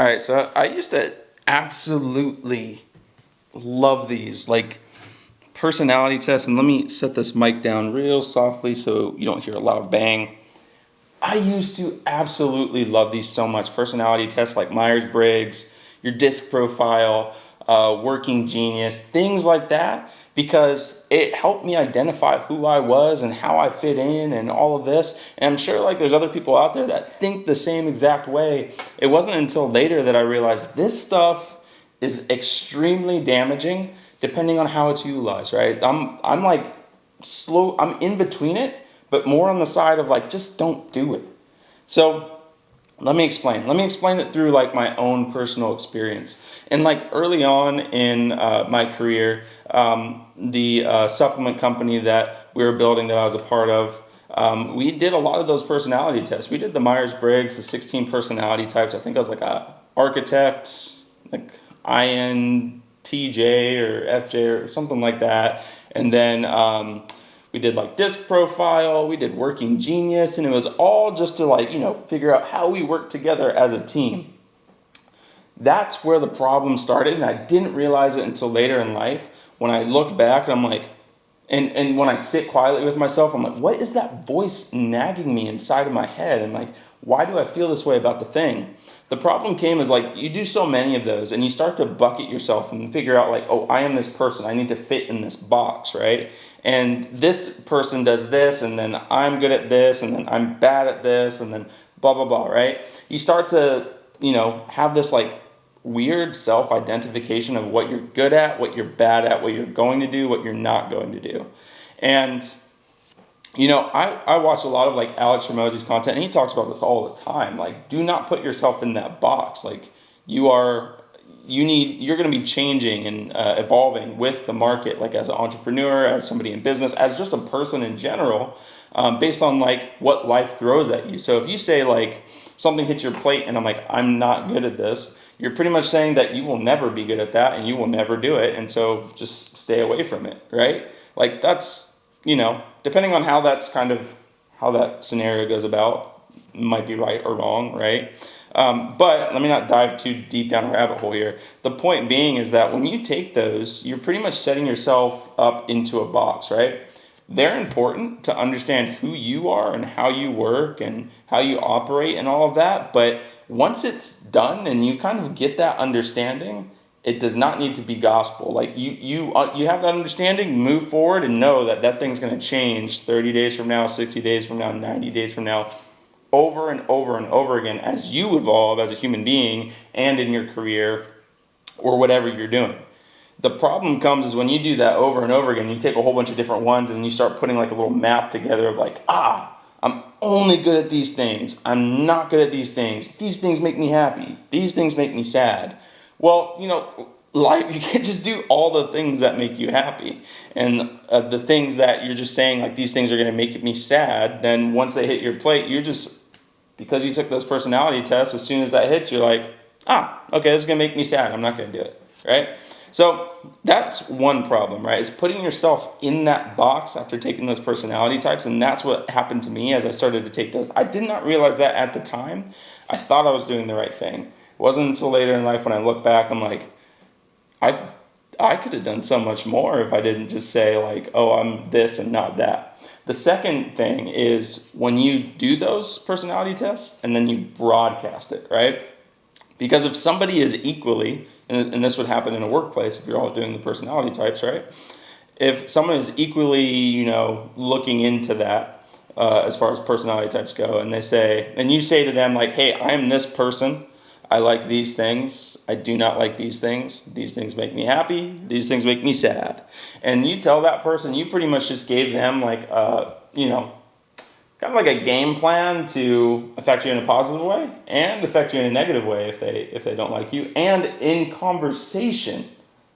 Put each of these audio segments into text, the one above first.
All right, so I used to absolutely love these like personality tests, and let me set this mic down real softly so you don't hear a loud bang. I used to absolutely love these so much. Personality tests like Myers Briggs, your disc profile, working genius, things like that, because it helped me identify who I was and how I fit in and all of this. And I'm sure like there's other people out there that think the same exact way. It wasn't until later that I realized this stuff is extremely damaging depending on how it's utilized, right? I'm like slow, I'm in between it, but more on the side of like just don't do it. So let me explain. Let me explain it through like my own personal experience. And like early on in my career, the supplement company that we were building that I was a part of, we did a lot of those personality tests. We did the Myers Briggs, the 16 personality types. I think I was like a architect, like INTJ or FJ or something like that. And then we did like disc profile, we did working genius, and it was all just to like, figure out how we work together as a team. That's where the problem started, and I didn't realize it until later in life when I look back and I'm like, and when I sit quietly with myself, I'm like, what is that voice nagging me inside of my head? And like, why do I feel this way about the thing? The problem came is like, you do so many of those and you start to bucket yourself and figure out like, oh, I am this person. I need to fit in this box, right? And this person does this, and then I'm good at this, and then I'm bad at this, and then blah, blah, blah, right? You start to, have this like weird self-identification of what you're good at, what you're bad at, what you're going to do, what you're not going to do. And I watch a lot of like Alex Ramosey's content, and he talks about this all the time. Like, do not put yourself in that box. Like, you're going to be changing and evolving with the market, like as an entrepreneur, as somebody in business, as just a person in general, based on like what life throws at you. So if you say like something hits your plate and I'm like, I'm not good at this, you're pretty much saying that you will never be good at that and you will never do it. And so just stay away from it, right? Like that's, depending on how that's kind of how that scenario goes about, might be right or wrong, right? But let me not dive too deep down a rabbit hole here. The point being is that when you take those, you're pretty much setting yourself up into a box, right? They're important to understand who you are and how you work and how you operate and all of that. But once it's done and you kind of get that understanding, it does not need to be gospel. Like you have that understanding, move forward and know that that thing's going to change 30 days from now, 60 days from now, 90 days from now, over and over and over again as you evolve as a human being and in your career or whatever you're doing. The problem comes is when you do that over and over again, you take a whole bunch of different ones and you start putting like a little map together of like, I'm only good at these things. I'm not good at these things. These things make me happy. These things make me sad. Well, life, you can't just do all the things that make you happy. And the things that you're just saying, like, these things are going to make me sad, then once they hit your plate, you're just, because you took those personality tests, as soon as that hits, you're like, okay, this is going to make me sad. I'm not going to do it, right? So that's one problem, right? Is putting yourself in that box after taking those personality types. And that's what happened to me as I started to take those. I did not realize that at the time. I thought I was doing the right thing. It wasn't until later in life when I look back, I'm like, I could have done so much more if I didn't just say like, oh, I'm this and not that. The second thing is when you do those personality tests and then you broadcast it, right? Because if somebody is equally, and this would happen in a workplace if you're all doing the personality types, right? If someone is equally, looking into that as far as personality types go, and you say to them like, hey, I'm this person. I like these things. I do not like these things. These things make me happy. These things make me sad. And you tell that person, you pretty much just gave them like, kind of like a game plan to affect you in a positive way and affect you in a negative way if they don't like you. And in conversation,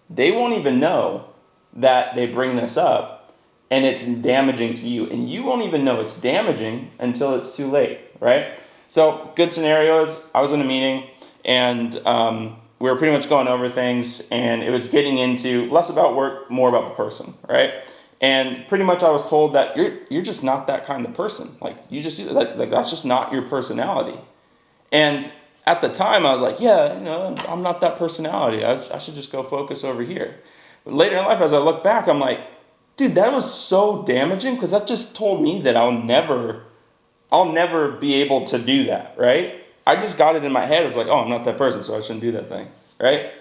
they won't even know that they bring this up and it's damaging to you. And you won't even know it's damaging until it's too late, right? So good scenario is I was in a meeting and we were pretty much going over things and it was getting into less about work, more about the person, right? And pretty much I was told that you're just not that kind of person. Like, you just do that. Like, that's just not your personality. And at the time I was like, yeah, I'm not that personality. I should just go focus over here. But later in life, as I look back, I'm like, dude, that was so damaging because that just told me that I'll never be able to do that, right? I just got it in my head. It's like, oh, I'm not that person, so I shouldn't do that thing, right?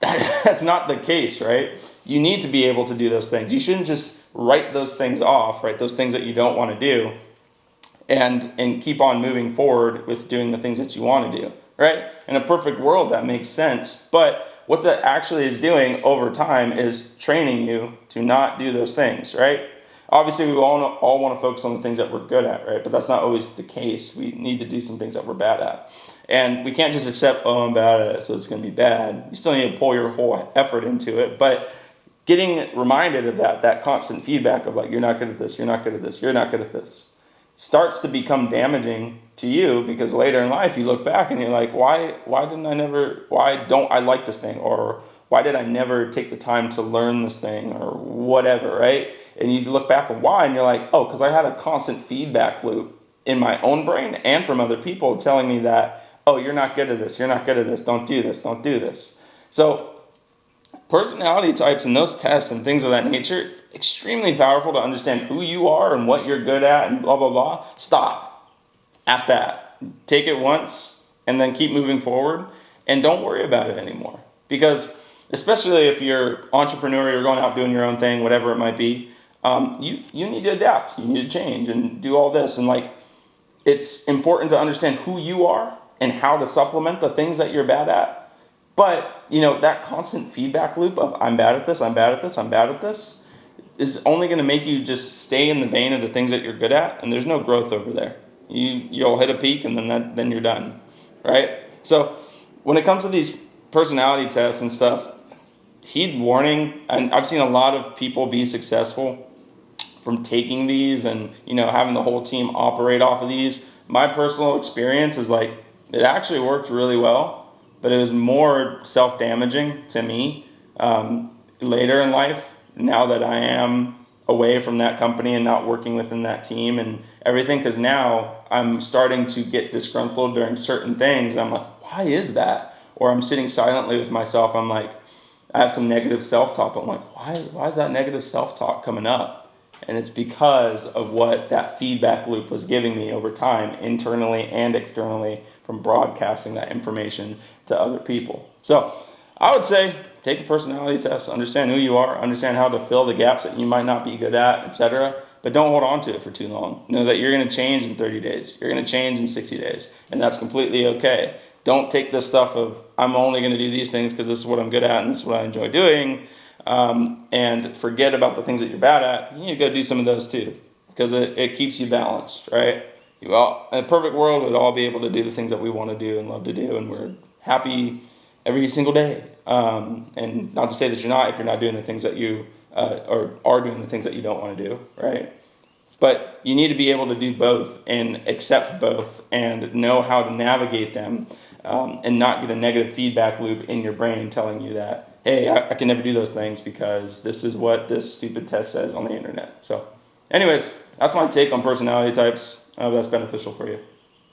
That's not the case, right? You need to be able to do those things. You shouldn't just write those things off, right? Those things that you don't want to do, and keep on moving forward with doing the things that you want to do, right? In a perfect world, that makes sense. But what that actually is doing over time is training you to not do those things, right? Obviously, we all want to focus on the things that we're good at, right? But that's not always the case. We need to do some things that we're bad at. And we can't just accept, oh, I'm bad at it, so it's going to be bad. You still need to pull your whole effort into it. But getting reminded of that constant feedback of like, you're not good at this, you're not good at this, you're not good at this, starts to become damaging to you, because later in life you look back and you're like, why don't I like this thing? Or why did I never take the time to learn this thing, or whatever, right? And you look back on why, and you're like, oh, because I had a constant feedback loop in my own brain and from other people telling me that, oh, you're not good at this, you're not good at this, don't do this, don't do this. So personality types and those tests and things of that nature, extremely powerful to understand who you are and what you're good at and blah, blah, blah. Stop at that. Take it once and then keep moving forward, and don't worry about it anymore. Because especially if you're entrepreneur, you're going out doing your own thing, whatever it might be, you need to adapt, you need to change and do all this. And like, it's important to understand who you are and how to supplement the things that you're bad at. But, that constant feedback loop of I'm bad at this, I'm bad at this, I'm bad at this, is only going to make you just stay in the vein of the things that you're good at, and there's no growth over there. You'll hit a peak, and then you're done, right? So when it comes to these personality tests and stuff, heed warning, and I've seen a lot of people be successful from taking these and, having the whole team operate off of these. My personal experience is like, it actually worked really well, but it was more self-damaging to me later in life, now that I am away from that company and not working within that team and everything, because now I'm starting to get disgruntled during certain things. And I'm like, why is that? Or I'm sitting silently with myself. I'm like, I have some negative self-talk. I'm like, why is that negative self-talk coming up? And it's because of what that feedback loop was giving me over time, internally and externally, from broadcasting that information to other people. So I would say take a personality test, understand who you are, understand how to fill the gaps that you might not be good at, etc. But don't hold on to it for too long. Know that you're going to change in 30 days. You're going to change in 60 days. And that's completely okay. Don't take this stuff of, I'm only going to do these things because this is what I'm good at and this is what I enjoy doing, and forget about the things that you're bad at. You need to go do some of those too, because it keeps you balanced, right? Well, in a perfect world, we'd all be able to do the things that we want to do and love to do, and we're happy every single day. And not to say that you're not, if you're not doing the things that you or are doing the things that you don't want to do, right? But you need to be able to do both and accept both and know how to navigate them, and not get a negative feedback loop in your brain telling you that, hey, I can never do those things because this is what this stupid test says on the internet. So anyways, that's my take on personality types. I hope that's beneficial for you.